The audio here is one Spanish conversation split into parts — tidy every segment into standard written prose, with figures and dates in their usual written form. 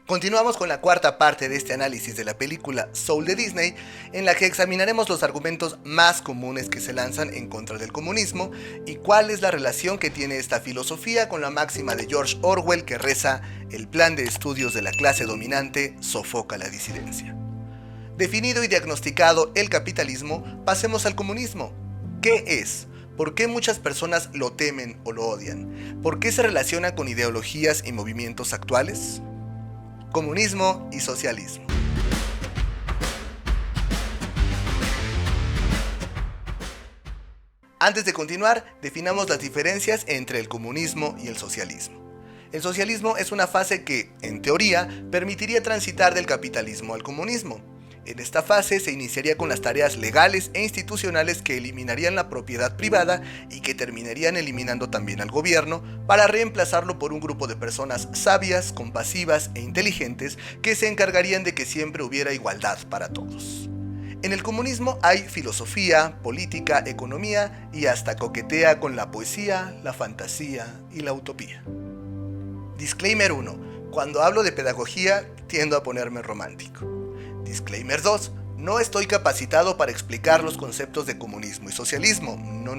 Continuamos con la cuarta parte de este análisis de la película Soul de Disney, en la que examinaremos los argumentos más comunes que se lanzan en contra del comunismo y cuál es la relación que tiene esta filosofía con la máxima de George Orwell que reza: el plan de estudios de la clase dominante sofoca la disidencia. Definido y diagnosticado el capitalismo, pasemos al comunismo. ¿Qué es? ¿Por qué muchas personas lo temen o lo odian? ¿Por qué se relaciona con ideologías y movimientos actuales? Comunismo y socialismo. Antes de continuar, definamos las diferencias entre el comunismo y el socialismo. El socialismo es una fase que, en teoría, permitiría transitar del capitalismo al comunismo. En esta fase se iniciaría con las tareas legales e institucionales que eliminarían la propiedad privada y que terminarían eliminando también al gobierno para reemplazarlo por un grupo de personas sabias, compasivas e inteligentes que se encargarían de que siempre hubiera igualdad para todos. En el comunismo hay filosofía, política, economía y hasta coquetea con la poesía, la fantasía y la utopía. Disclaimer 1. Cuando hablo de pedagogía, tiendo a ponerme romántico. Disclaimer 2. No estoy capacitado para explicar los conceptos de comunismo y socialismo. No.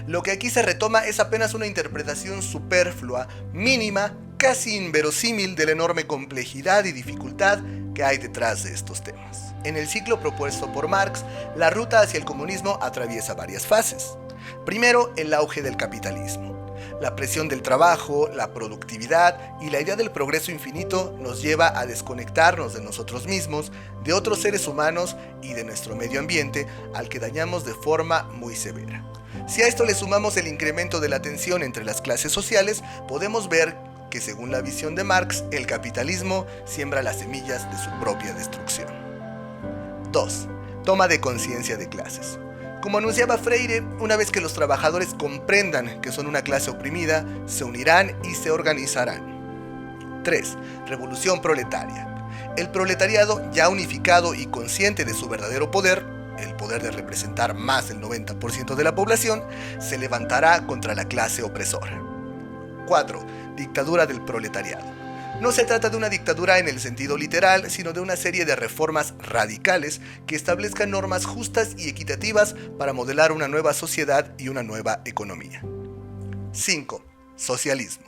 Lo que aquí se retoma es apenas una interpretación superflua, mínima, casi inverosímil de la enorme complejidad y dificultad que hay detrás de estos temas. En el ciclo propuesto por Marx, la ruta hacia el comunismo atraviesa varias fases. Primero, el auge del capitalismo. La presión del trabajo, la productividad y la idea del progreso infinito nos lleva a desconectarnos de nosotros mismos, de otros seres humanos y de nuestro medio ambiente, al que dañamos de forma muy severa. Si a esto le sumamos el incremento de la tensión entre las clases sociales, podemos ver que, según la visión de Marx, el capitalismo siembra las semillas de su propia destrucción. 2. Toma de conciencia de clases. Como anunciaba Freire, una vez que los trabajadores comprendan que son una clase oprimida, se unirán y se organizarán. 3. Revolución proletaria. El proletariado, ya unificado y consciente de su verdadero poder, el poder de representar más del 90% de la población, se levantará contra la clase opresora. 4. Dictadura del proletariado. No se trata de una dictadura en el sentido literal, sino de una serie de reformas radicales que establezcan normas justas y equitativas para modelar una nueva sociedad y una nueva economía. 5. Socialismo.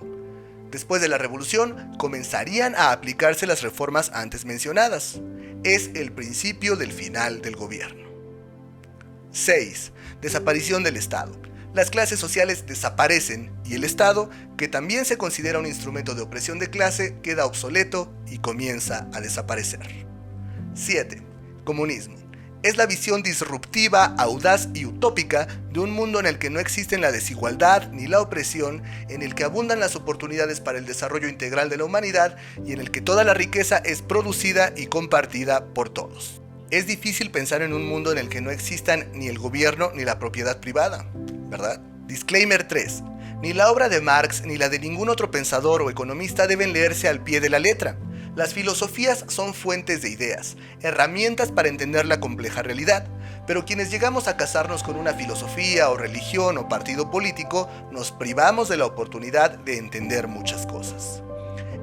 Después de la revolución, comenzarían a aplicarse las reformas antes mencionadas. Es el principio del final del gobierno. 6. Desaparición del Estado. Las clases sociales desaparecen y el Estado, que también se considera un instrumento de opresión de clase, queda obsoleto y comienza a desaparecer. 7. Comunismo. Es la visión disruptiva, audaz y utópica de un mundo en el que no existen la desigualdad ni la opresión, en el que abundan las oportunidades para el desarrollo integral de la humanidad y en el que toda la riqueza es producida y compartida por todos. Es difícil pensar en un mundo en el que no existan ni el gobierno ni la propiedad privada, ¿verdad? Disclaimer 3. Ni la obra de Marx ni la de ningún otro pensador o economista deben leerse al pie de la letra. Las filosofías son fuentes de ideas, herramientas para entender la compleja realidad, pero quienes llegamos a casarnos con una filosofía o religión o partido político, nos privamos de la oportunidad de entender muchas cosas.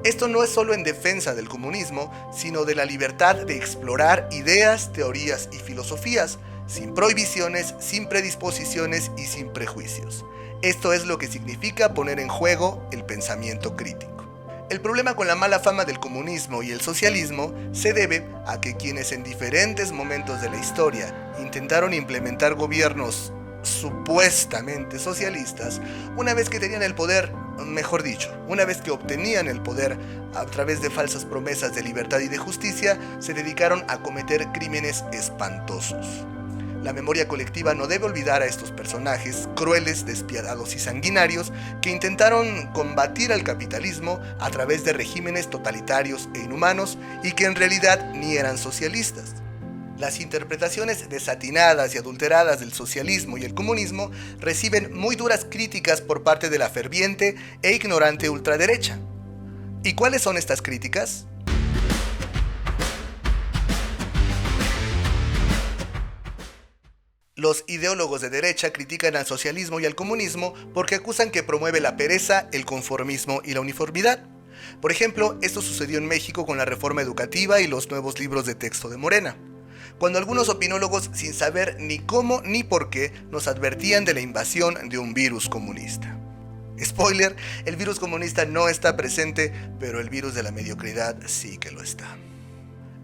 Esto no es solo en defensa del comunismo, sino de la libertad de explorar ideas, teorías y filosofías, sin prohibiciones, sin predisposiciones y sin prejuicios. Esto es lo que significa poner en juego el pensamiento crítico. El problema con la mala fama del comunismo y el socialismo se debe a que quienes en diferentes momentos de la historia intentaron implementar gobiernos supuestamente socialistas, una vez que tenían el poder, mejor dicho, una vez que obtenían el poder a través de falsas promesas de libertad y de justicia, se dedicaron a cometer crímenes espantosos. La memoria colectiva no debe olvidar a estos personajes crueles, despiadados y sanguinarios que intentaron combatir al capitalismo a través de regímenes totalitarios e inhumanos y que en realidad ni eran socialistas. Las interpretaciones desatinadas y adulteradas del socialismo y el comunismo reciben muy duras críticas por parte de la ferviente e ignorante ultraderecha. ¿Y cuáles son estas críticas? Los ideólogos de derecha critican al socialismo y al comunismo porque acusan que promueve la pereza, el conformismo y la uniformidad. Por ejemplo, esto sucedió en México con la reforma educativa y los nuevos libros de texto de Morena, cuando algunos opinólogos, sin saber ni cómo ni por qué, nos advertían de la invasión de un virus comunista. Spoiler, el virus comunista no está presente, pero el virus de la mediocridad sí que lo está.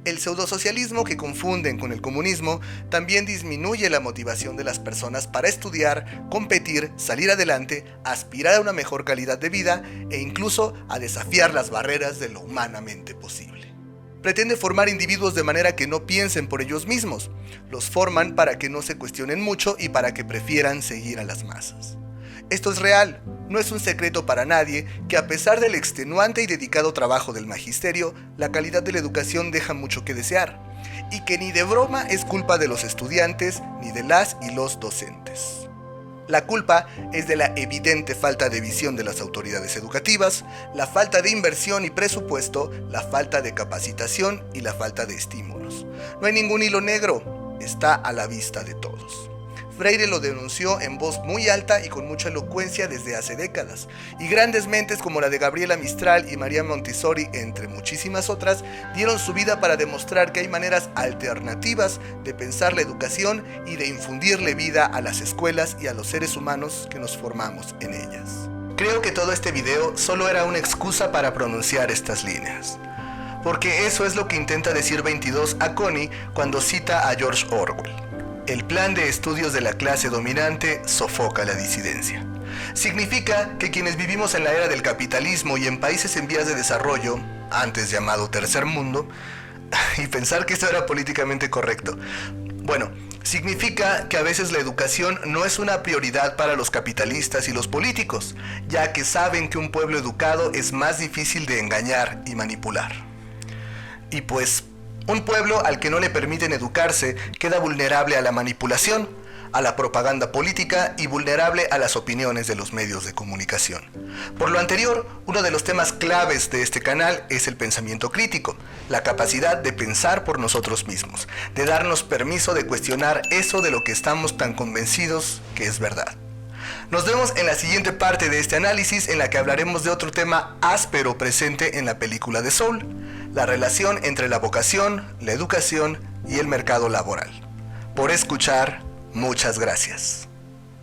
El pseudosocialismo que confunden con el comunismo también disminuye la motivación de las personas para estudiar, competir, salir adelante, aspirar a una mejor calidad de vida e incluso a desafiar las barreras de lo humanamente posible. Pretende formar individuos de manera que no piensen por ellos mismos. Los forman para que no se cuestionen mucho y para que prefieran seguir a las masas. Esto es real, no es un secreto para nadie que a pesar del extenuante y dedicado trabajo del magisterio, la calidad de la educación deja mucho que desear, y que ni de broma es culpa de los estudiantes ni de las y los docentes. La culpa es de la evidente falta de visión de las autoridades educativas, la falta de inversión y presupuesto, la falta de capacitación y la falta de estímulos. No hay ningún hilo negro, está a la vista de todos. Freire lo denunció en voz muy alta y con mucha elocuencia desde hace décadas, y grandes mentes como la de Gabriela Mistral y María Montessori, entre muchísimas otras, dieron su vida para demostrar que hay maneras alternativas de pensar la educación y de infundirle vida a las escuelas y a los seres humanos que nos formamos en ellas. Creo que todo este video solo era una excusa para pronunciar estas líneas, porque eso es lo que intenta decir 22 a Connie cuando cita a George Orwell. El plan de estudios de la clase dominante sofoca la disidencia. Significa que quienes vivimos en la era del capitalismo y en países en vías de desarrollo, antes llamado tercer mundo, y pensar que esto era políticamente correcto. Bueno, significa que a veces la educación no es una prioridad para los capitalistas y los políticos, ya que saben que un pueblo educado es más difícil de engañar y manipular. Y pues, un pueblo al que no le permiten educarse queda vulnerable a la manipulación, a la propaganda política y vulnerable a las opiniones de los medios de comunicación. Por lo anterior, uno de los temas claves de este canal es el pensamiento crítico, la capacidad de pensar por nosotros mismos, de darnos permiso de cuestionar eso de lo que estamos tan convencidos que es verdad. Nos vemos en la siguiente parte de este análisis, en la que hablaremos de otro tema áspero presente en la película de Soul: la relación entre la vocación, la educación y el mercado laboral. Por escuchar, muchas gracias.